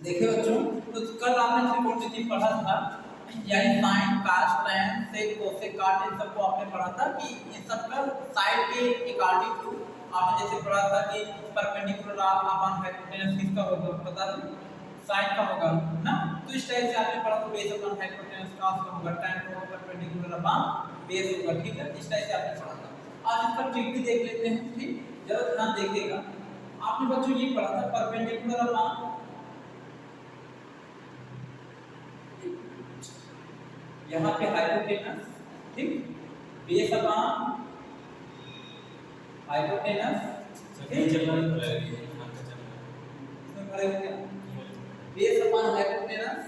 देखिए बच्चों, तो कल आपने त्रिकोणमिति पढ़ा था, यानी साइन, कास, tan, सेक, कोसेक, काट, इन सबको आपने पढ़ा था कि इन सब का साइड के अकॉर्डिंग टू आपने जैसे पढ़ा था कि परपेंडिकुलर अपॉन हाइपोटेनस किसका होगा पता है, साइन का होगा ना। तो इस टाइप से आपने पढ़ा था बेस अपॉन हाइपोटेनस कास का होगा, tan का होगा परपेंडिकुलर अपॉन बेस होगा, ठीक है। इस टाइप से आपने पढ़ा था। आज इसका ट्रिक भी देख लेते हैं, ठीक, जरा ध्यान देखिएगा। आपने बच्चों ये पढ़ा था परपेंडिकुलर अपॉन, यहाँ पे हाइपोटेनस, ठीक, base upon hypotenuse, base upon hypotenuse.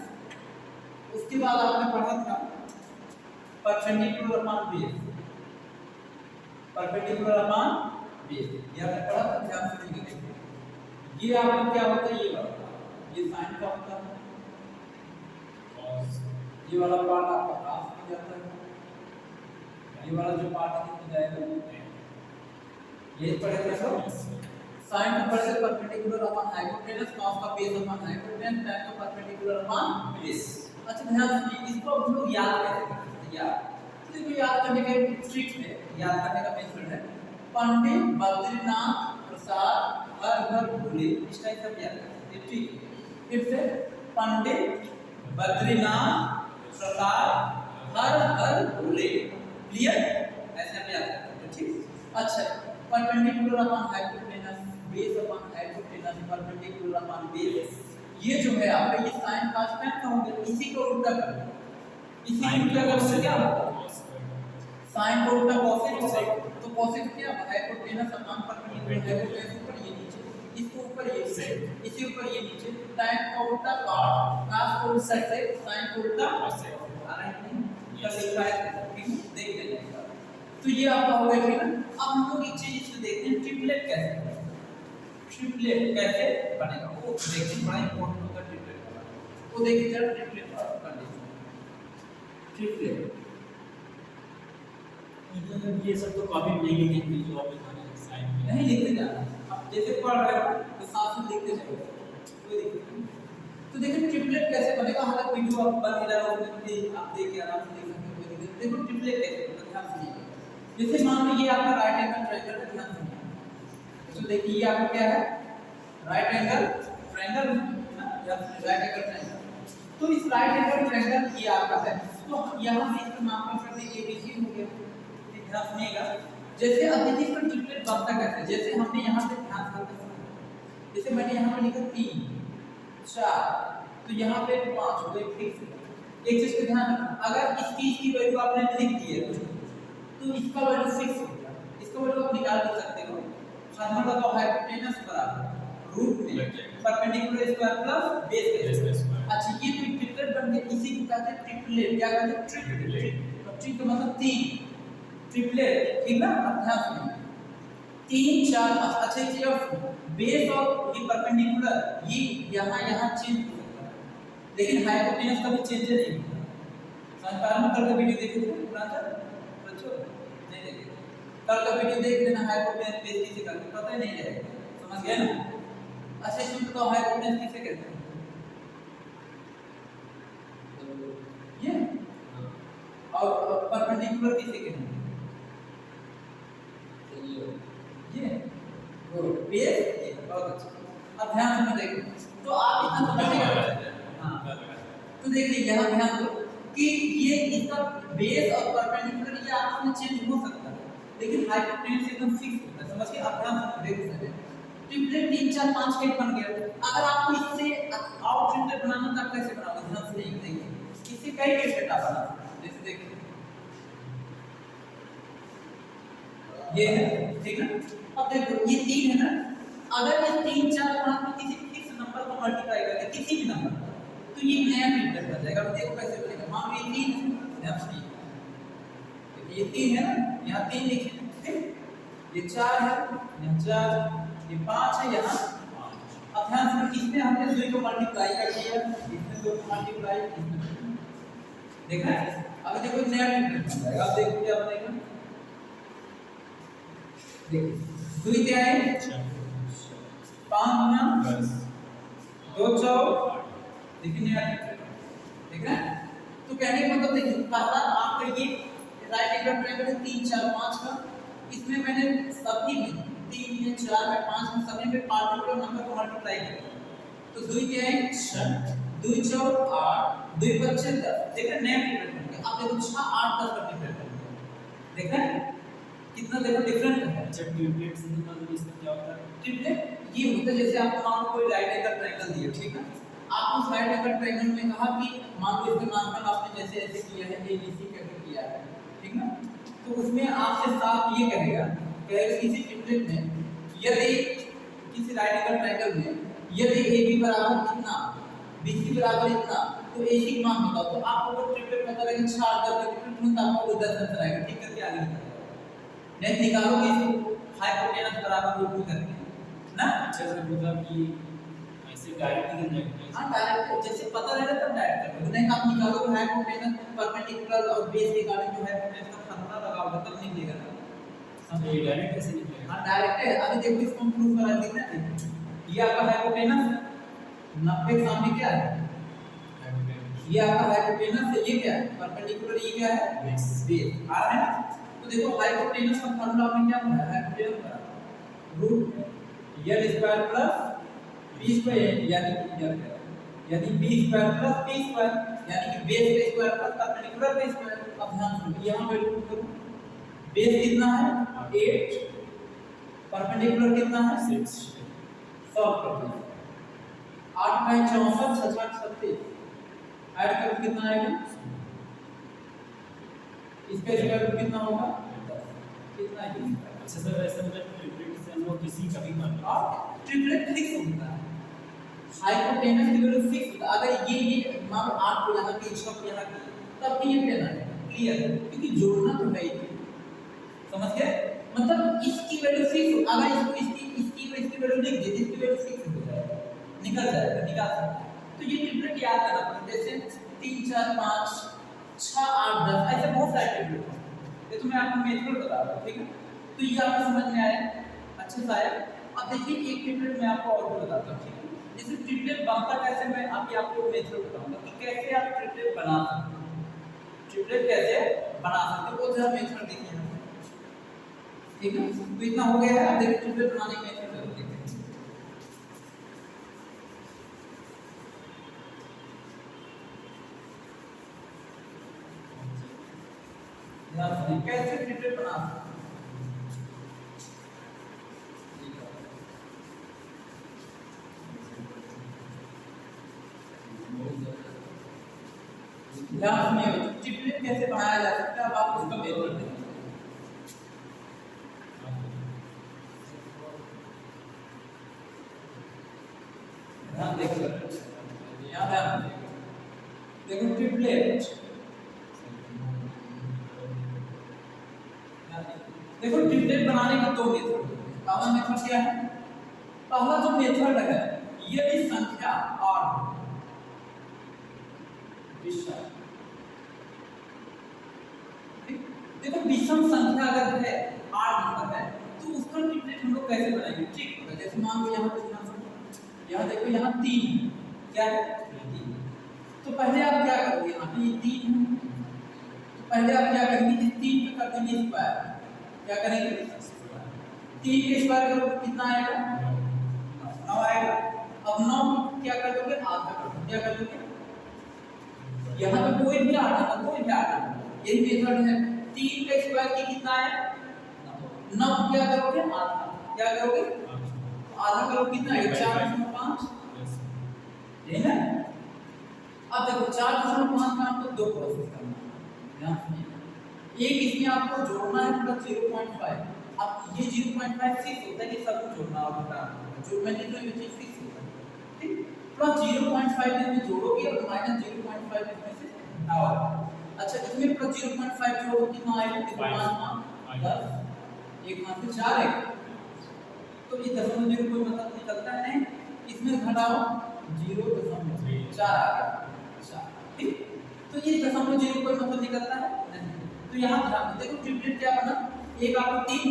उसके बाद आपने पढ़ा था perpendicular upon base, perpendicular upon base, ये आपने पढ़ा था, ध्यान से देखिए। ये आपका क्या होता है, ये वाला, ये साइन का होता है, ये वाला पार्ट आपका कास हो जाता है, ये वाला जो पार्ट है कितना जाएगा, ये पढ़ेगा सब। साइन का पढ़े परपेंडिकुलर अपॉन हाइपोटेनस, कास का बेस अपॉन हाइपोटेनस, tan का परपेंडिकुलर अपॉन बेस। अच्छा ध्यान दीजिए, इसको हम लोग याद कैसे करते हैं, याद तो देखो, याद करने का एक ट्रिक है, याद करने का मेथड है, पंडित बद्रीनाथ प्रसाद हर हर भोले, इस टाइप से याद करते हैं, ठीक है। फिर से पंडित बद्रीनाथ प्रसाद हर हर भोले, क्लियर, ऐसे हम याद करते हैं, ठीक। अच्छा, perpendicular upon hypotenuse, base upon hypotenuse, perpendicular upon base, ये जो है आपका, ये साइन कास tan का होगा, इसी को उल्टा कर दो, इसी को उल्टा करने से क्या होगा, साइन को उल्टा कोसेक होगा, तो कोसेक क्या होगा, हाइपोटेनस अपॉन परपेंडिकुलर, हाइपोटेनस ऊपर ये नीचे, इसको ऊपर ये नीचे, इसी ऊपर ये नीचे, tan का उल्टा cos, कास को उल्टा सेक, साइन को उल्टा कोसेक, आ रहा है नहीं, तो लिखा है, ठीक, देख लेंगे। तो ये आपका हो गया, ठीक है। अब हम लोग एक चीज इसमें देखते हैं, ट्रिपलेट कैसे बनेगा, ट्रिपलेट कैसे बनेगा वो देखिए, बड़ा इंपॉर्टेंट होता है ट्रिपलेट वाला, वो देखिए जरा ट्रिपलेट वाला कर लीजिए, ट्रिपलेट। ये सब तो कॉपी नहीं लिखेंगे, जो आप साइन में नहीं लिखते जाना, अब जैसे पढ़ रहे हो तो साथ में लिखते जाओ, कोई दिक्कत नहीं। तो देखिए ट्रिपलेट कैसे बनेगा, हालांकि वीडियो आप बन रहा हो आप देख के आराम से देख सकते हो, कोई दिक्कत। देखो ट्रिपलेट कैसे बनेगा, ध्यान से। जैसे मान लो ये आपका राइट एंगल ट्रायंगल है, ध्यान से। तो देखिए ये आपका क्या है, राइट एंगल ट्रायंगल ना, या राइट एंगल ट्रायंगल। तो इस राइट एंगल ट्रायंगल ये आपका है, तो यहां से इसका नामकरण कर देंगे एबीसी हो गया, ध्यान सुनिएगा। जैसे अब देखिए इसका ट्रिपलेट बनता कैसे है, जैसे हमने यहां से ध्यान से, जैसे मैंने यहां पे लिखा 3 4, तो यहां पे 5 हो गए, फिक्स। एक चीज का ध्यान रखना, अगर इस चीज की वैल्यू आपने लिख दी है तो इसका वैल्यू 6 हो गया, इसका वैल्यू आप निकाल भी सकते हो। फार्मूला का हाइपोटेनस बराबर रूट में perpendicular square plus base square. अच्छा, ये तो ट्रिपलेट बन गया, इसी को कहते हैं ट्रिपलेट, क्या कहते हैं, ट्रिपलेट। तो ट्रिप का मतलब 3, ट्रिपलेट, ठीक ना। अब ध्यान सुनिए, 3 4 5, अच्छा ये बेस और ये परपेंडिकुलर, ये यहाँ चेंज हो सकता है, लेकिन हाइपोटेनस कभी चेंज नहीं होता। संपादन का वीडियो देखे थे पुराना बच्चों, नहीं देखे, कल का वीडियो देख लेना, हाइपोटेनस बेस किसे कहते हैं, पता ही नहीं है, समझ गए ना। अच्छा इसमें बताओ हाइपोटेनस किसे कहते हैं, ये, और परपेंडिकुलर किसे कहते हैं, ये बेस, बहुत अच्छा। अब ध्यान से देखो, तो आप इतना समझिएगा, हाँ। तो देखिए यहाँ ध्यान दो कि ये इसका बेस और परपेंडिकुलर ये आपस में चेंज हो सकता है, लेकिन हाइपोटेनस एकदम फिक्स होता है, समझिए। अब ध्यान से देखो, ट्रिपलेट 3 4 5 के बन गया, अगर आपको इससे और ट्रिपलेट बनाना था कैसे बनाओगे, ध्यान से देखिए, इससे कई ट्रिपलेट आप बना सकते हैं, जैसे देखिए ये है, ठीक है। अब देखो ये 3 है ना, अगर ये 3 4 5 में किसी फिक्स नंबर को मल्टीप्लाई करके किसी भी नंबर को, तो ये नया ट्रिपलेट बन जाएगा। अब देखो कैसे बनेगा, मान लो ये 3 है, ये 3 है ना, यहाँ 3 लिखे, ठीक, ये 4 है, यहाँ 4, ये 5 है, यहाँ 5। अब ध्यान से किसमें हमने 2 को मल्टीप्लाई कर दिया, इसमें 2 को मल्टीप्लाई, देखा है। अब देखो नया ट्रिपलेट बन जाएगा, अब देखो क्या बनेगा, देखो 2 क्या है, 5 गुना 2 4 देखिए नया ट्रिपलेट देख रहे हैं। तो कहने का मतलब देखिए पहला आपका ये राइट एंगल ट्रायंगल है 3 4 5 का, इसमें मैंने सभी में 3 में 4 में 5 में सभी में पार्टिकुलर नंबर को मल्टीप्लाई किया। तो 2 क्या है 6, 2 4 8, 2 5 10। देखिए नया ट्रिपलेट बन गया। अब देखो 6 8 10 का ट्रिपलेट बन गया। देखा कितना देखो डिफरेंट है। अच्छा ट्रिपलेट से मतलब इसका क्या होता है? ट्रिपलेट ये होता है जैसे आपको मान लो कोई राइट एंगल ट्रायंगल दिया, ठीक है, आपको उस राइट एंगल ट्रायंगल में कहा कि मान लो इसका नामकरण आपने जैसे ऐसे किया है ABC करके किया है, ठीक ना, तो उसमें आपसे साफ ये कहेगा किसी ट्रिपलेट में यदि किसी राइट एंगल ट्रायंगल में यदि AB बराबर इतना BC बराबर इतना तो AC मान बताओ, तो आपको वो ट्रिपलेट पता लगेगा 6 10 का ट्रिपलेट तुरंत आपको 10 आंसर आएगा, ठीक करके आगे निकालो नहीं निकालोगे इसको हाइपोटेनस बराबर रूट में करके ना। अच्छा सर मतलब कि ऐसे डायरेक्ट निकल जाएगा? हां डायरेक्ट जैसे पता रहेगा तब डायरेक्ट कर दो, नहीं आप निकालोगे हाइपोटेनस परपेंडिकुलर और बेस के कारण जो हाइपोटेनस का फॉर्मूला लगाओगे तब निकलेगा ना। समझ ये डायरेक्ट कैसे निकलेगा? हां डायरेक्ट है। अभी देखो इसको हम प्रूफ करा देते हैं। ये आपका हाइपोटेनस 90 के सामने क्या है, ये आपका हाइपोटेनस है, ये क्या है परपेंडिकुलर, ये क्या है बेस आ रहा है ना। तो देखो हाइपोटेनस का फार्मूला में क्या होता है, हाइपोटेनस का root l square plus b square यानी b square plus p square यानी कि बेस का स्क्वायर प्लस परपेंडिकुलर का स्क्वायर। अब ध्यान दो यहां पे रूट करो, बेस कितना है 8, परपेंडिकुलर कितना है 6, सॉल्व कर दो 8 बाय 64 6 6 36 ऐड करो कितना आएगा, इसका स्क्वायर रूट कितना होगा 10, कितना है। अच्छा सर ऐसा मतलब ट्रिपलेट से हम लोग किसी का भी मान और ट्रिपलेट फिक्स होता है, हाइपोटेनस की वैल्यू फिक्स होता है। अगर ये मान लो 8 को यहां की 6 को यहां की तब भी ये लेना है क्लियर है, क्योंकि जोड़ना तो है ही, समझ गए मतलब इसकी वैल्यू फिक्स, अगर इसको इसकी वैल्यू लिख दे इसकी वैल्यू फिक्स हो जाएगा, निकल जाएगा, निकाल सकते हैं। तो ये ट्रिपलेट याद करना पड़ता है, जैसे 3 4 5 6 8 10 ऐसे बहुत सारे ट्रिपलेट हैं, ये तो मैं आपको मेथड बता रहा हूं, ठीक है। तो ये आपको समझ में आया अच्छे से आया। अब देखिए एक ट्रिपलेट मैं आपको और भी बताता हूं, ठीक है, जैसे ट्रिपलेट बनता कैसे, मैं अभी आपको मेथड बताऊंगा कि कैसे आप ट्रिपलेट बना सकते हैं, ट्रिपलेट कैसे बना सकते हैं वो जरा मेथड देखिए, ठीक है। तो इतना हो गया है, अब देखिए ट्रिपलेट बनाने के मेथड देखते हैं। कैसे ट्रिपलेट बना सकते हैं, ध्यान में ट्रिपलेट कैसे बनाया जा सकता है, अब आप उसका मेथड देखें। ध्यान देखिए यहाँ ध्यान देखो ट्रिपलेट, देखो ट्रिपलेट बनाने का दो मेथड, पहला मेथड क्या है, पहला जो मेथड है यदि संख्या और विषम, देखो विषम संख्या अगर है आठ नंबर है तो उसका ट्रिपलेट हम लोग कैसे बनाएंगे, ठीक है। जैसे मान लो यहाँ देखो यहाँ 3 क्या है 3, तो पहले आप क्या करोगे, यहाँ पे 3 है तो पहले आप क्या करेंगे, इस 3 पे कर देंगे स्क्वायर, क्या करेंगे 3 के स्क्वायर करोगे कितना आएगा 9 आएगा। अब 9 क्या कर दोगे आधा कर दोगे, क्या कर दोगे यहाँ पे कोई भी आधा यही मेथड है। 3 का स्क्वायर की कितना है 9, क्या करोगे आधा, क्या करोगे आधा करो कितना है 4.5, यही ना। अब देखो 4.5 में आपको दो प्रोसेस करना है, ध्यान सुनिए, एक इसमें आपको जोड़ना है प्लस 0.5, अब ये 0.5 फिक्स होता है कि सब कुछ जोड़ना और घटाना, जो मैं लिख रहा हूं ये चीज फिक्स होता है, ठीक, प्लस 0.5 इसमें जोड़ोगे और माइनस 0.5 इसमें से हटाओगे। अच्छा इसमें प्लस 0.5 जोड़ो कितना आएगा, देखो 5 10 एक हाथ से 4 है, तो ये दशमलव जीरो कोई मतलब निकलता है नहीं, इसमें घटाओ 0.4 आ गया, अच्छा ठीक, तो ये दशमलव जीरो कोई मतलब निकलता है नहीं। तो यहाँ ध्यान देखो ट्रिपलेट क्या बना, एक आपको 3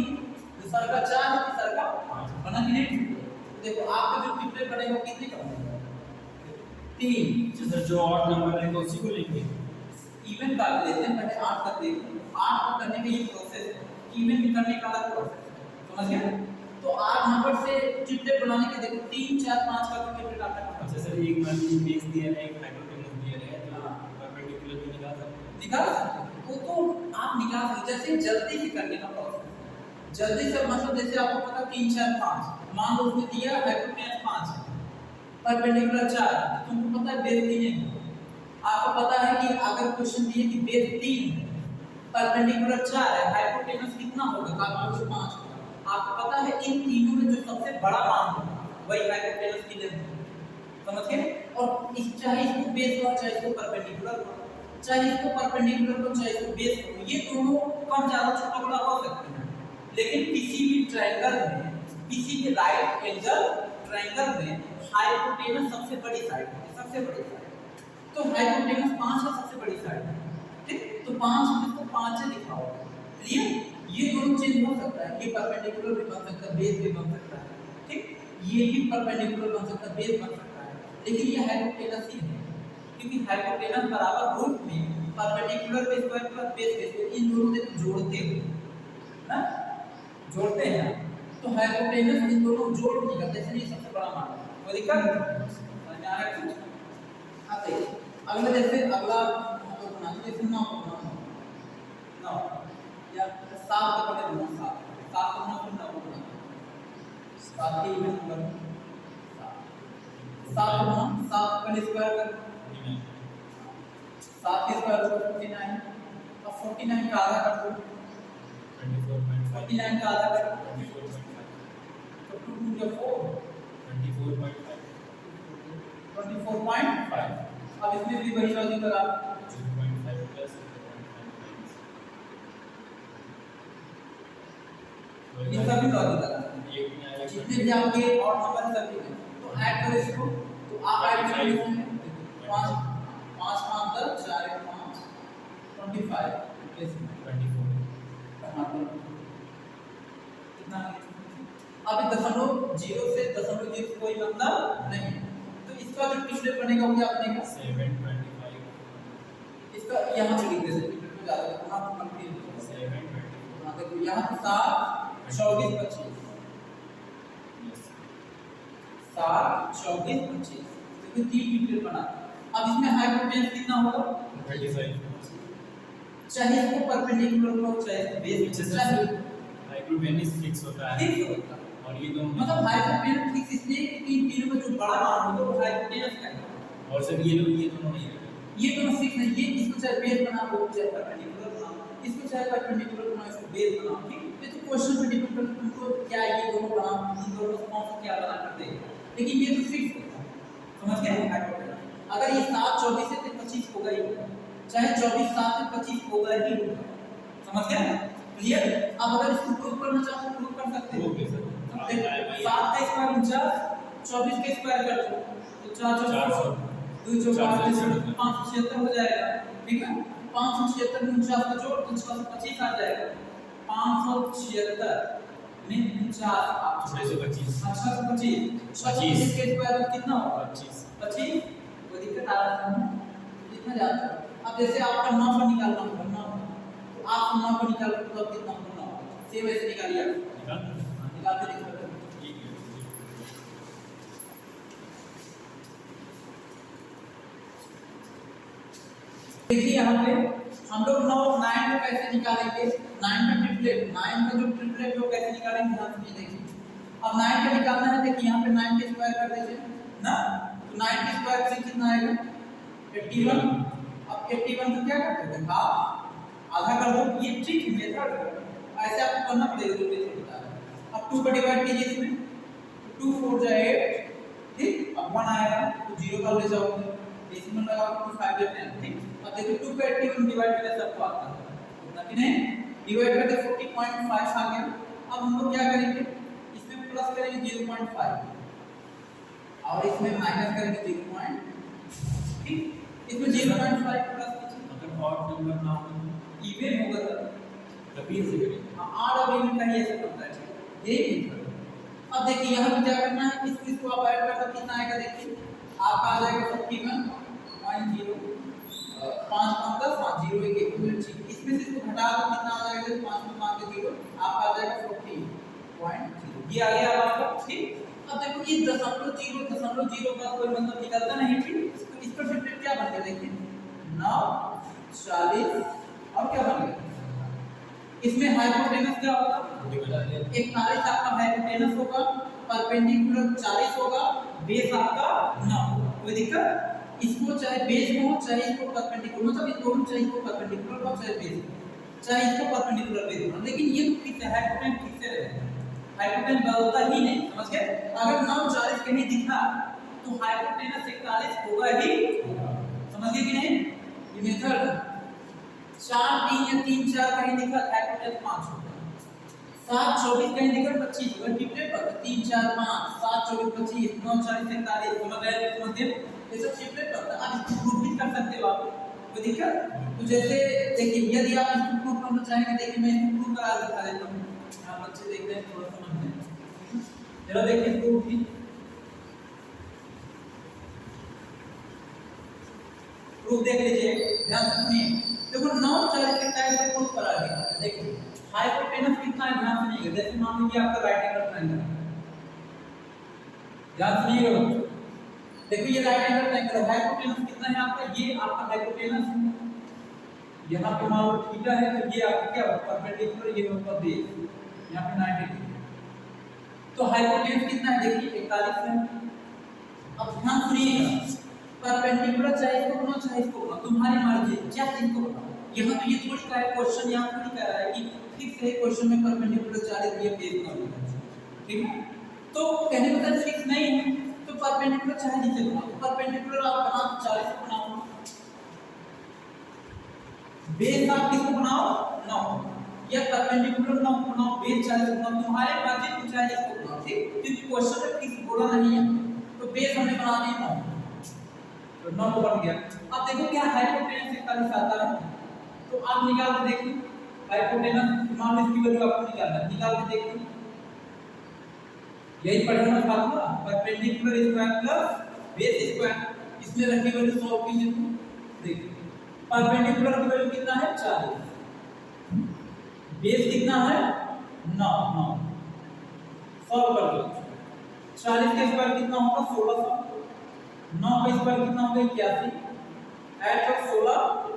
दूसरा का 4 तीसरा का 5 बना कि नहीं। देखो आपका जो ट्रिपलेट बनेगा कितने का बनेगा 3 अच्छा सर, जो ऑड नंबर रहेगा उसी को लेंगे। इवन कर लेते हैं, पहले 8 कर देते हैं। 8 को करने का ये प्रोसेस है, इवन भी करने का अलग प्रोसेस है, समझ गए? तो 8 नंबर से ट्रिपलेट बनाने के देखो 3 4 5 का ट्रिपलेट आपका नंबर अच्छा सर, एक मान लीजिए बेस दिया है, एक हाइपोटेनस दिया है, तो हाँ। परपेंडिकुलर भी निकाल सकते हैं। निकाल सकते हैं। वो तो आप निकाल सकते, जैसे जल्दी से करने का प्रोसेस। जल्दी से मतलब जैसे आपको पता 3 4 5 मान लो उसने दिया हाइपोटेनस 5 परपेंडिकुलर 4, तुमको पता है बेस 3 है। आपको पता है कि अगर क्वेश्चन दिए कि बेस 3 है, परपेंडिकुलर 4 है, हाइपोटेनस कितना होगा? आपको 5 होगा। आपको पता है इन तीनों में जो सबसे बड़ा मान होगा वही हाइपोटेनस की लेंथ है, समझ गए? और इस चाहे इसको बेस हो चाहे इसको परपेंडिकुलर हो, चाहे इसको परपेंडिकुलर हो चाहे इसको बेस हो, ये दोनों कम ज्यादा छोटा बड़ा हो सकते हैं, लेकिन किसी भी ट्रायंगल में, किसी भी राइट एंगल ट्रायंगल में हाइपोटेनस सबसे बड़ी साइड है, सबसे बड़ी साइड। तो हाइपोटेनस 5 है, सबसे बड़ी साइड है, ठीक? तो 5 में इसको 5 से दिखाओ, क्लियर? ये दोनों चेंज हो सकता है, ये परपेंडिकुलर भी बन सकता है, बेस भी बन सकता है, ठीक? ये भी परपेंडिकुलर बन सकता है, बेस बन सकता है, लेकिन ये हाइपोटेनस ही है, क्योंकि हाइपोटेनस बराबर रूट में परपेंडिकुलर के स्क्वायर प्लस बेस के स्क्वायर, इन दोनों को जोड़ते हुए ना, जोड़ते हैं, तो हाइपोटेनस इन दोनों को जोड़ निकलता है, इसलिए सबसे बड़ा मान है। कोई दिक्कत नहीं? समझ में आ रहा है कुछ? अब देखिए अगला, जैसे अगला हम लोग बनाते हैं 9 या 7 का पढ़े 9 7 7 को 9 फिर 9 को 7 के इवन नंबर 7 को 9 7 का स्क्वायर कर 7 के स्क्वायर को 49, अब 49 का आधा कर दो 49 का आधा कर 24.5, तो 2 2 4 24.5। अब इसमें भी वही लॉजिक लगा 0.5 प्लस इसका भी लॉजिक लगा, जितने भी आपके और नंबर सभी हैं तो ऐड करो इसको, तो आप ऐड करो इसमें 5 5 5 10 4 1 5 25 कितना है? अब दशमलव 0 से दशमलव 0 कोई मतलब नहीं, तो इसका जो पिछले बनेगा वो क्या बनेगा 725। इसका यहाँ पे लिख देते हैं तो ज्यादा वहां पर कंफ्यूज हो जाएगा। हां देखो यहाँ 7 24 25 7 24 25 देखो 3 ट्रिपलेट बना। अब इसमें हाइपोटेनस कितना होगा 35। चाहे इसको परपेंडिकुलर हो चाहे इसको बेस चाहे हाइपोटेनस फिक्स होता है ठीक होगा, और ये दोनों मतलब हाइपोटेनस फिक्स इसलिए कि इन तीनों में जो बड़ा मान होगा वो हाइपोटेनस का है, और सर ये दोनों नहीं है, ये दोनों फिक्स है। ये इसको चाहे बेस बना लो चाहे परपेंडिकुलर बना, इसको चाहे परपेंडिकुलर बना इसको बेस बना, ठीक? ये तो क्वेश्चन पे डिपेंड करता है तुमको क्या ये दोनों बना, इन दोनों में कौन सा क्या बना कर देगा, लेकिन ये तो फिक्स होता है, समझ गए? हाइपोटेनस अगर ये 7 24 से 25 होगा ही होगा, चाहे 24 7 से 25 होगा ही होगा, समझ गए? क्लियर? अब अगर इसको प्रूव करना चाहो तो प्रूव कर सकते हो। Okay sir. 7 का स्क्वायर 49, 24 का स्क्वायर कर दो तो 4 4 2 4 576 हो जाएगा, ठीक है? 576 में 49 का जोड़ तो 625 आ जाएगा। 576 में 49 625 625 के स्क्वायर में कितना होगा 25। 25। कोई दिक्कत आ रहा है? कितना जाता है? अब जैसे आपका 9 का निकालना होगा 9, तो आप 9 को निकाल लो तो कितना होगा 9 सेम ऐसे निकालिए, निकालते देखो। देखिए यहाँ पे हम लोग 9 को कैसे निकालेंगे, 9 का ट्रिपलेट, 9 का जो ट्रिपलेट वो कैसे निकालेंगे ध्यान से देखिए। अब 9 का निकालना है, देखिए यहाँ पे 9 के स्क्वायर कर दीजिए ना, तो 9 के स्क्वायर से कितना आएगा 81। अब 81 को क्या करते हैं हाफ आधा कर दो, ये ट्रिक मेथड है, ऐसे आपको करना पड़ेगा जो मेथड बता रहा है। अब 2 को डिवाइड कीजिए इसमें, 2 4 जा 8, ठीक? अब 1 आएगा तो 0 का ले जाओगे, डेसिमल लगाओ तो 5 देते हैं, ठीक? अब देखो 2 को 81 डिवाइड करने से आपको आता है उतना कि नहीं, डिवाइड करके 40.5 आ गया। अब हम लोग क्या करेंगे, इसमें प्लस करेंगे 0.5 और इसमें माइनस करेंगे 0. ठीक, इसमें 0.5 प्लस कीजिए, अगर ऑड नंबर ना हो इवन होगा तभी ऐसे करेंगे। आर और इवन का ही ऐसे बनता है, ठीक है? यही मेथड। अब देखिए यहाँ पे क्या करना है, इसको आप ऐड कर दो कितना आएगा देखिए, आपका आ जाएगा 41.0 5 5 10 5 0 1 1 ठीक। इसमें से इसको घटा दो कितना आ जाएगा 5 में 5 के 0 आपका आ जाएगा 40.0 ये आ गया अब आपका ठीक। अब देखो ये 0.0 का कोई मतलब निकलता नहीं ठीक। तो इसका ट्रिपलेट क्या बन गया देखिए 9 40 और क्या बन गया इसमें हाइपोटेनस क्या होगा 41 आपका हाइपोटेनस होगा परपेंडिकुलर 40 होगा बेस आपका 9 कोई दिक्कत इसको चाहे बेस हो चाहे इसको परपेंडिकुलर मतलब इन दोनों चाहे इसको परपेंडिकुलर हो चाहे बेस चाहे इसको परपेंडिकुलर बेस हो लेकिन ये तो फिक्स है हाइपोटेनस फिक्स रहेगा हाइपोटेनस बदलता ही नहीं समझ गए अगर 9 40 कहीं दिखा तो हाइपोटेनस 41 होगा ही समझ गए कि नहीं ये मेथड 4 3 या 3 4 कहीं दिखा हाइपोटेनस 5 होगा 7 24 कहीं दिखा 25 होगा ट्रिपलेट पर 3 4 5 7 24 25 9 40 41 समझ गए ये सब ट्रिपलेट पर आप इसको प्रूफ भी कर सकते हो आप कोई दिक्कत तो जैसे देखिए यदि आप इसको प्रूफ करना चाहेंगे देखिए मैं इसको प्रूफ करा दिखा देता हूं आप बच्चे देख रहे हैं थोड़ा समझ में जरा देखिए प्रूफ भी प्रूफ देख लीजिए ध्यान से सुनिए देखो 9 40 के टाइप का प्रूफ करा दिया देखिए हाइपोटेनस कितना है ध्यान सुनिएगा जैसे मान लीजिए आपका राइट एंगल ट्रायंगल ध्यान सुनिएगा देखो ये राइट एंगल ट्रायंगल है हाइपोटेनस कितना है आपका ये आपका हाइपोटेनस है यहाँ पे मान लो थीटा है तो ये आपका क्या होगा परपेंडिकुलर ये होगा बेस यहाँ पे 90 डिग्री तो हाइपोटेनस कितना है देखिए 41 है अब ध्यान सुनिएगा परपेंडिकुलर चाहे इसको बनाओ चाहे इसको बनाओ तुम्हारी मर्जी क्या चीज को बनाओ यहाँ तो ये थोड़ी का है क्वेश्चन यहाँ थोड़ी कह रहा है कि फिक्स है क्वेश्चन में परपेंडिकुलर 40 ये बेस ना होगा ठीक है तो कहने का मतलब फिक्स नहीं है तो परपेंडिकुलर चाहे जिसे बनाओ परपेंडिकुलर आप बनाओ 40 को बनाओ बेस आप किसको बनाओ 9 या परपेंडिकुलर 9 बनाओ बेस 40 बनाओ तुम्हारे मर्जी तुम चाहे इसको बनाओ ठीक क्योंकि क्वेश्चन में फिक्स बोला नहीं है तो बेस हमने बना दिया 9 तो 9 बन गया अब देखो क्या हाइपोटेनस 41 आता है तो आप निकाल के देखिए हाइपोटेनस मान लो इसकी वैल्यू आपको निकालना है निकाल के देखिए यही पढ़ना formula perpendicular square plus base square इसमें रखी वैल्यू सॉल्व कीजिए तो देखिए परपेंडिकुलर की वैल्यू कितना है 40 बेस कितना है 9 9 सॉल्व कर लो 40 का स्क्वायर कितना होगा 1600 9 का स्क्वायर कितना होगा 81 ऐड कर 16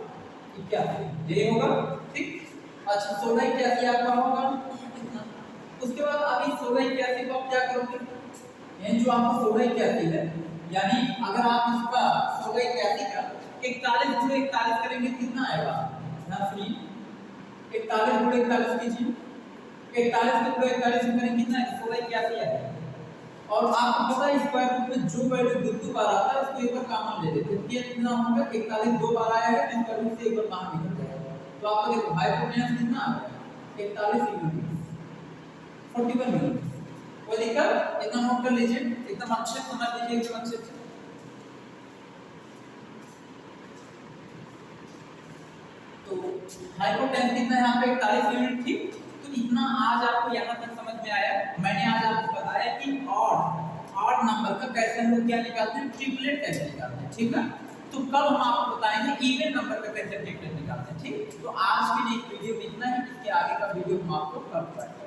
81 ये होगा ठीक अच्छा 16 81 आपका होगा उसके बाद अभी 16 81 को आप क्या करोगे ये जो आपका 16 81 है यानी अगर आप इसका 16 81 का 41 गुणे 41 करेंगे कितना आएगा ध्यान सुनिए 41 गुणे 41 कीजिए 41 गुणे 41 करेंगे कितना है 16 81 आएगा और आपको पता है स्क्वायर रूट में जो वैल्यू बिंदु बार आता है उसको एक बार कॉमन ले लेते हैं ये कितना होगा 41 दो बार आया है स्क्वायर रूट से एक बार बाहर निकल जाएगा तो आपका देखो हाइपोटेनस कितना आ गया 41 यूनिट 41 यूनिट कोई दिक्कत इतना नोट कर लीजिए एकदम अच्छे से समझ लीजिए एकदम अच्छे से तो हाइपोटेनस कितना है यहाँ पे 41 यूनिट ठीक तो इतना आज आपको यहाँ तक समझ में आया मैंने आज आपको बताया कि ऑड नंबर का कैसे हम लोग क्या निकालते हैं ट्रिपलेट कैसे निकालते हैं ठीक है तो कल हम आपको बताएंगे इवन नंबर का कैसे ट्रिपलेट निकालते हैं ठीक तो आज के लिए इस वीडियो में इतना ही इसके आगे का वीडियो हम आपको कल बताएंगे